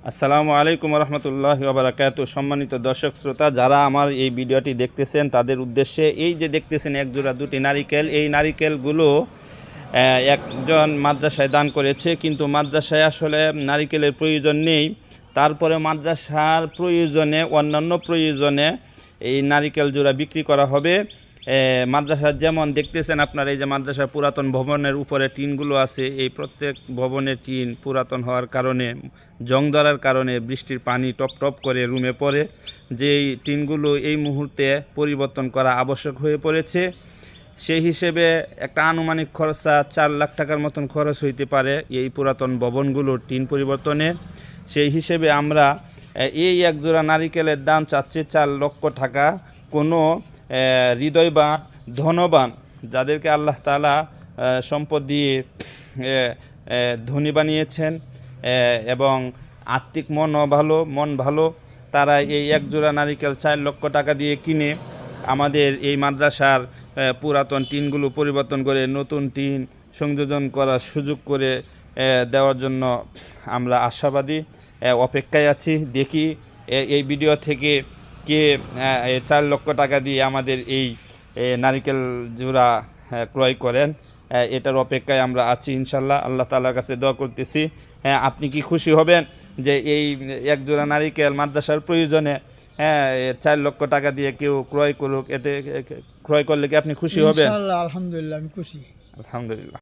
আসসালামু আলাইকুম রহমতুল্লাহি ওয়া বারাকাতুহু। সম্মানিত দর্শক শ্রোতা, যারা আমার এই ভিডিওটি দেখতেছেন তাদের উদ্দেশ্যে, এই যে দেখতেছেন এক জোড়া দুটি নারিকেল, এই নারিকেলগুলো একজন মাদ্রাসায় দান করেছে, কিন্তু মাদ্রাসায় আসলে নারিকেলের প্রয়োজন নেই। তারপরে মাদ্রাসার প্রয়োজনে, অন্যান্য প্রয়োজনে এই নারিকেল জোড়া বিক্রি করা হবে। মাদ্রাসার যেমন দেখতেছেন আপনার, এই যে মাদ্রাসার পুরাতন ভবনের উপরে টিনগুলো আছে, এই প্রত্যেক ভবনের টিন পুরাতন হওয়ার কারণে, জং ধরার কারণে বৃষ্টির পানি টপ টপ করে রুমে পড়ে। যেই টিনগুলো এই মুহূর্তে পরিবর্তন করা আবশ্যক হয়ে পড়েছে, সেই হিসেবে একটা আনুমানিক খরচা 4 লাখ টাকার মতন খরচ হইতে পারে এই পুরাতন ভবনগুলোর টিন পরিবর্তনে। সেই হিসেবে আমরা এই এক জোড়া নারিকেলের দাম চাচ্ছি 4 লক্ষ টাকা। কোনো হৃদয়বান, ধনবান, যাদেরকে আল্লাহ তাআলা সম্পদ দিয়ে ধনী বানিয়েছেন এবং আত্মিক মন ভালো, তারা এই এক জোড়া নারিকেল 4 লক্ষ টাকা দিয়ে কিনে আমাদের এই মাদ্রাসার পুরাতন টিনগুলো পরিবর্তন করে নতুন টিন সংযোজন করার সুযোগ করে দেওয়ার জন্য আমরা আশাবাদী, অপেক্ষায় আছি। দেখি এই ভিডিও থেকে কে 4 লক্ষ টাকা দিয়ে আমাদের এই নারিকেল জোড়া ক্রয় করেন। এটার অপেক্ষায় আমরা আছি ইনশাল্লাহ। আল্লাহ তাআলার কাছে দোয়া করতেছি। আপনি কি খুশি হবেন যে এই এক জোড়া নারিকেল মাদ্রাসার প্রয়োজনে 4 লক্ষ টাকা দিয়ে কেউ ক্রয় করুক? এতে ক্রয় করলে কি আপনি খুশি হবেন? ইনশাআল্লাহ, আলহামদুলিল্লাহ, আমি খুশি। আলহামদুলিল্লাহ।